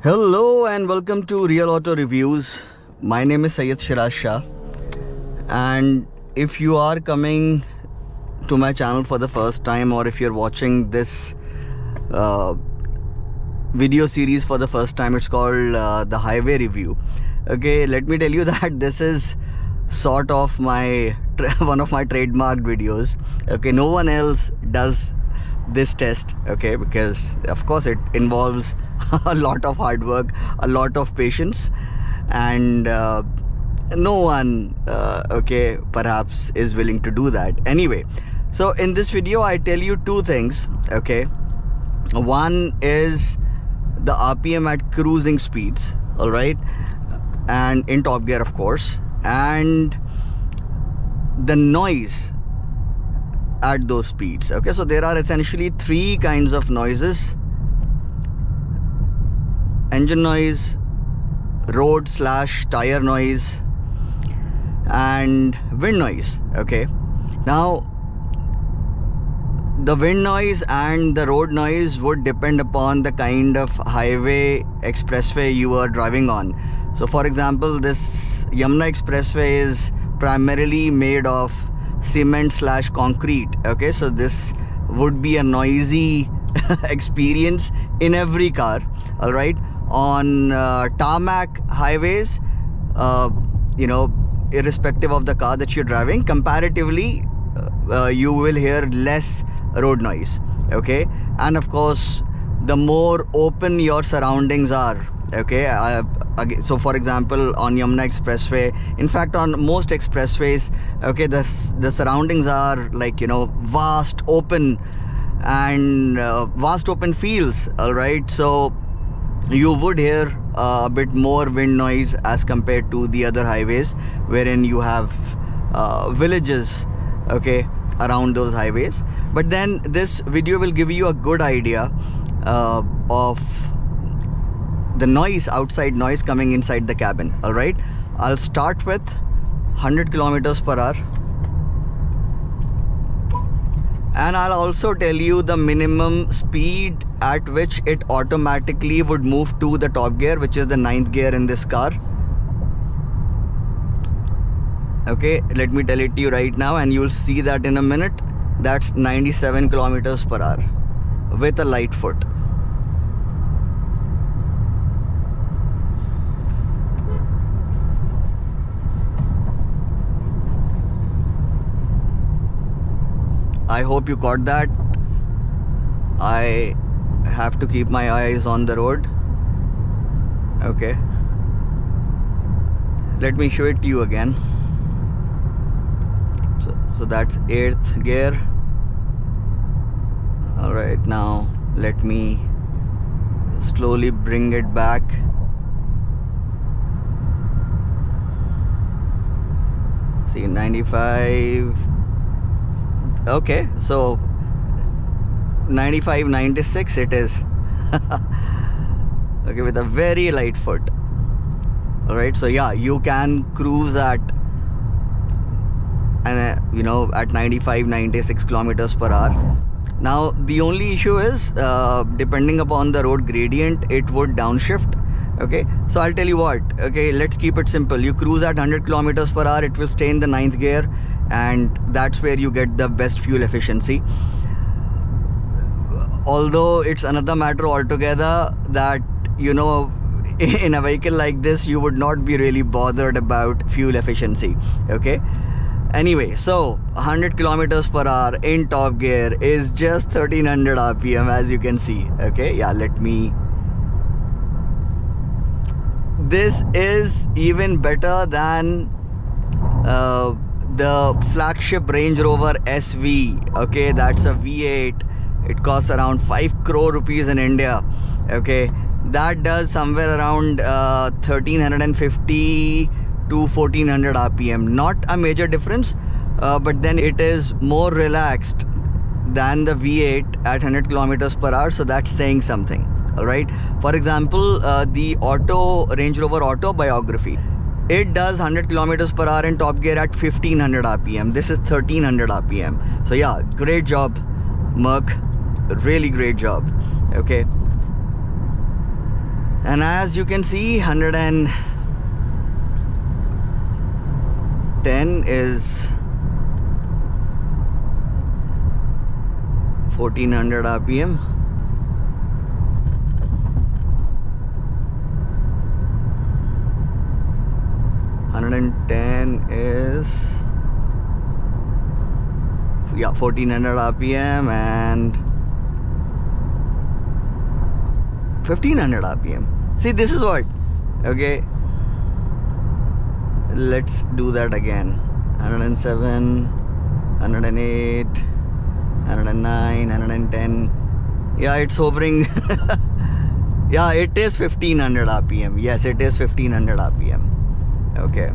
Hello and welcome to Real Auto Reviews. My name is Syed Shiraz Shah, and if you are coming to my channel for the first time, or if you're watching this video series for the first time, it's called the Highway Review. Okay, let me tell you that this is sort of my one of my trademarked videos. Okay, no one else does this test, okay, because of course it involves a lot of hard work, a lot of patience, and no one okay, perhaps is willing to do that. Anyway, so in this video I tell you two things. Okay, one is the RPM at cruising speeds, all right, and in top gear of course, and the noise at those speeds. Okay, so there are essentially three kinds of noises: engine noise, road/tire noise, and wind noise. Okay, now the wind noise and the road noise would depend upon the kind of highway, expressway you are driving on. So for example, this Yamuna expressway is primarily made of cement/concrete. Okay, so this would be a noisy experience in every car. All right, on tarmac highways, you know, irrespective of the car that you're driving, comparatively you will hear less road noise. Okay, and of course the more open your surroundings are. Okay, so for example, on Yamuna expressway, in fact on most expressways, okay, the surroundings are like, you know, vast open and vast open fields. All right, so you would hear a bit more wind noise as compared to the other highways wherein you have villages, okay, around those highways. But then this video will give you a good idea of the noise, outside noise coming inside the cabin. All right, I'll start with 100 kilometers per hour, and I'll also tell you the minimum speed at which it automatically would move to the top gear, which is the 9th gear in this car. Okay, let me tell it to you right now and you'll see that in a minute. That's 97 kilometers per hour with a light foot. I hope you caught that. I have to keep my eyes on the road. Okay, let me show it to you again. So that's 8th gear. All right, now let me slowly bring it back. See, 95. Okay, so 95, 96 it is. Okay, with a very light foot. All right, so yeah, you can cruise at you know, at 95, 96 kilometers per hour. Now the only issue is depending upon the road gradient, it would downshift. Okay, so I'll tell you what. Okay, let's keep it simple. You cruise at 100 kilometers per hour, it will stay in the 9th gear, and that's where you get the best fuel efficiency. Although it's another matter altogether that, you know, in a vehicle like this you would not be really bothered about fuel efficiency. Okay, anyway, so 100 kilometers per hour in top gear is just 1300 RPM, as you can see. Okay, yeah, let me. This is even better than the flagship Range Rover SV. Okay, that's a V8. It costs around 5 crore rupees in India. Okay, that does somewhere around 1350 to 1400 RPM. Not a major difference, but then it is more relaxed than the V8 at 100 kilometers per hour, so that's saying something. All right, for example, the Range Rover Autobiography, it does 100 kilometers per hour in top gear at 1500 RPM. This is 1300 RPM. So yeah, great job, Merc, really great job. Okay, And as you can see, 110 is 1400 RPM. Is 1400 RPM and 1500 RPM. See, this is what, okay, let's do that again. 107, 108, 109, 110. Yeah, it's hovering. Yeah, it is 1500 RPM. Yes, it is 1500 RPM. Okay,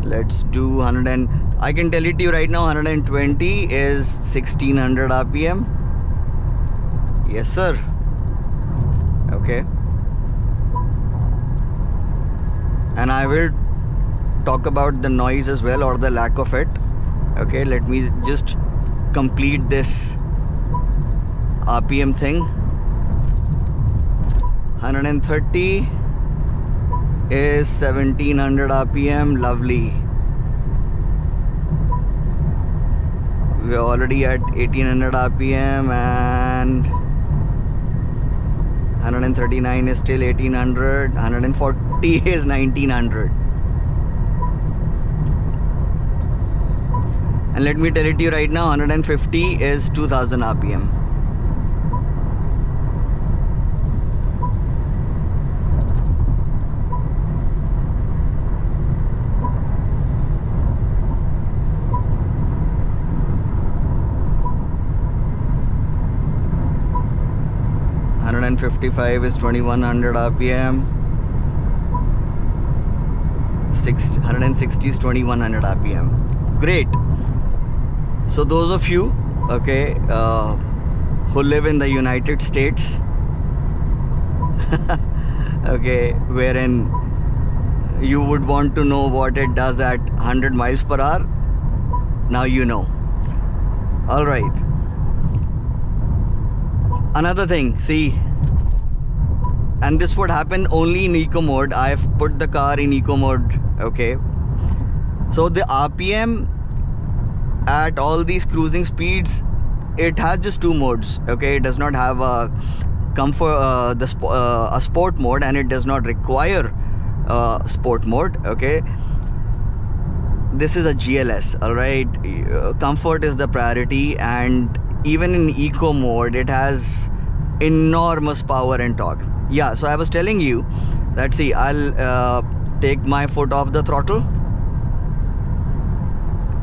let's do 100 and I can tell it to you right now, 120 is 1600 RPM. Yes, sir. Okay, and I will talk about the noise as well, or the lack of it. Okay, let me just complete this RPM thing. 130 is 1700 RPM. Lovely. We're already at 1800 RPM, and 139 is still 1800. 140 is 1900. And let me tell it to you right now, 150 is 2000 RPM. And 55 is 2100 RPM. 160 is 2100 RPM. Great. So those of you, okay, who live in the United States, okay, wherein you would want to know what it does at 100 miles per hour, now you know. All right. Another thing, see, and this would happen only in eco mode. I've put the car in eco mode. Okay, so the RPM at all these cruising speeds, it has just two modes. Okay, it does not have a comfort, a sport mode, and it does not require sport mode. Okay, this is a GLS. All right, comfort is the priority, and even in eco mode, it has enormous power and torque. Yeah, so I was telling you that, see, I'll take my foot off the throttle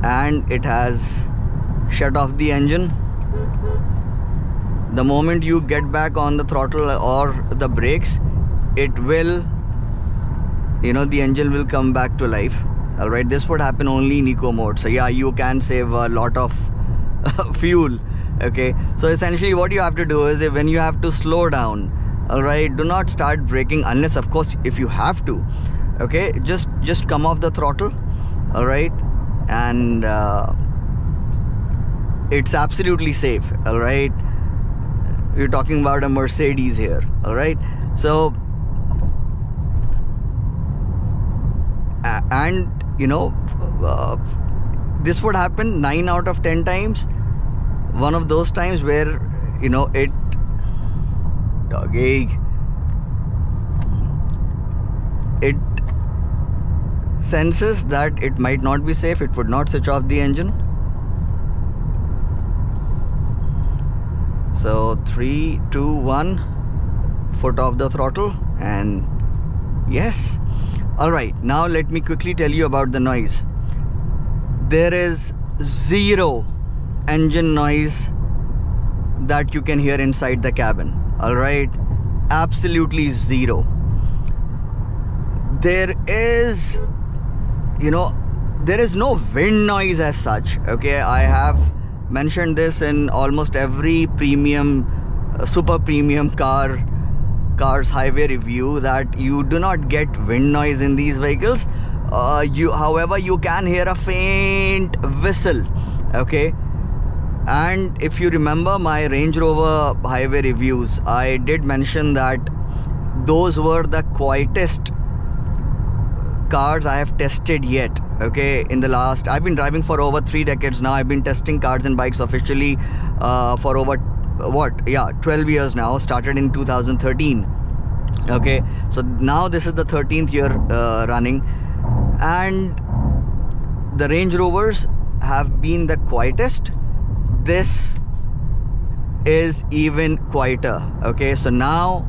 and it has shut off the engine. The moment you get back on the throttle or the brakes, it will, the engine will come back to life. All right, this would happen only in eco mode. So yeah, you can save a lot of fuel. Okay, so essentially what you have to do is, when you have to slow down, all right, do not start braking unless, of course, if you have to. Okay, just come off the throttle. All right, and it's absolutely safe. All right, we're talking about a Mercedes here. All right, so and this would happen 9 out of 10 times. One of those times where it senses that it might not be safe, it would not switch off the engine. So 3, 2, 1, foot off the throttle, and yes. All right, now let me quickly tell you about the noise. There is zero engine noise that you can hear inside the cabin. All right, absolutely zero. There is no wind noise as such. Okay, I have mentioned this in almost every premium, super premium cars highway review, that you do not get wind noise in these vehicles. However, you can hear a faint whistle. Okay, and if you remember my Range Rover highway reviews, I did mention that those were the quietest cars I have tested yet. Okay, in the last, I've been driving for over 3 decades now. I've been testing cars and bikes officially for over 12 years now. Started in 2013. Okay, so now this is the 13th year running, and the Range Rovers have been the quietest. This is even quieter. Okay, so now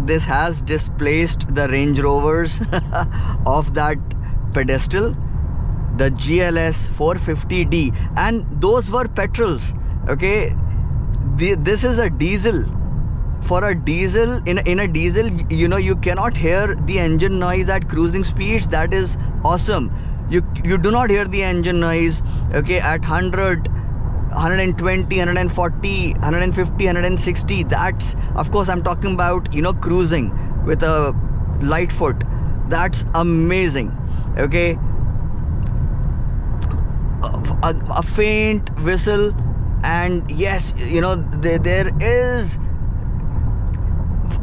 this has displaced the Range Rovers of that pedestal, the GLS450d, and those were petrols. Okay, this is a diesel. For a diesel, in a diesel, you know, you cannot hear the engine noise at cruising speeds. That is awesome. You do not hear the engine noise, okay, at 100, 120, 140, 150, 160. That's, of course, I'm talking about, you know, cruising with a light foot. That's amazing. Okay, a faint whistle, and yes, you know, there is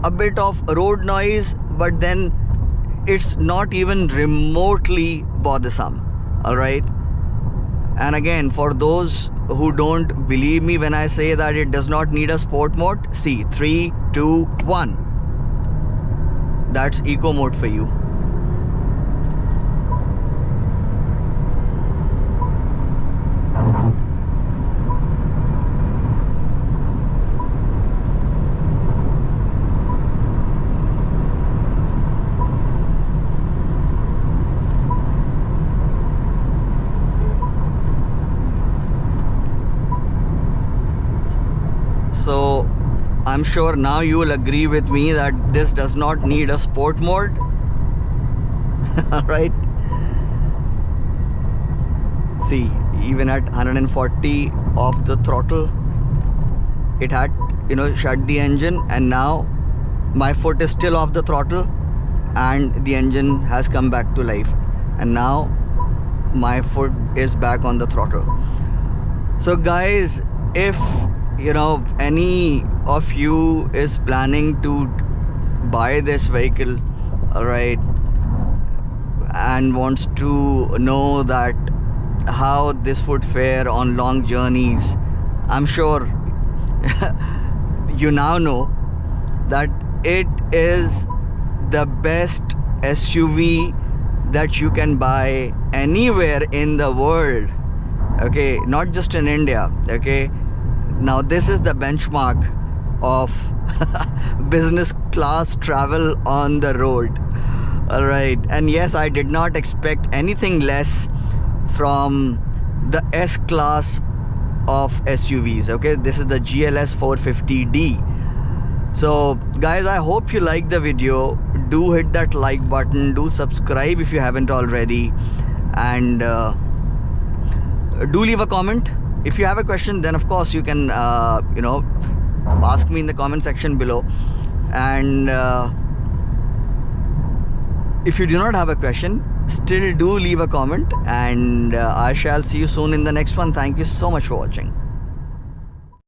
a bit of road noise, but then it's not even remotely bothersome. All right, and again, for those who don't believe me when I say that it does not need a sport mode, see, 3, 2, 1, that's eco mode for you. So I'm sure now you will agree with me that this does not need a sport mode. All right, see, even at 140 off the throttle, it had, you know, shut the engine, and now my foot is still off the throttle and the engine has come back to life, and now my foot is back on the throttle. So guys, if you know any of you is planning to buy this vehicle, all right, and wants to know that how this would fare on long journeys, I'm sure you now know that it is the best SUV that you can buy anywhere in the world. Okay, not just in India. Okay, now this is the benchmark of business class travel on the road. All right, and yes, I did not expect anything less from the S class of SUVs. Okay, this is the GLS450d. So guys, I hope you like the video. Do hit that like button, do subscribe if you haven't already, and do leave a comment. If you have a question, then of course you can you know, ask me in the comment section below. And if you do not have a question, still do leave a comment, and I shall see you soon in the next one. Thank you so much for watching.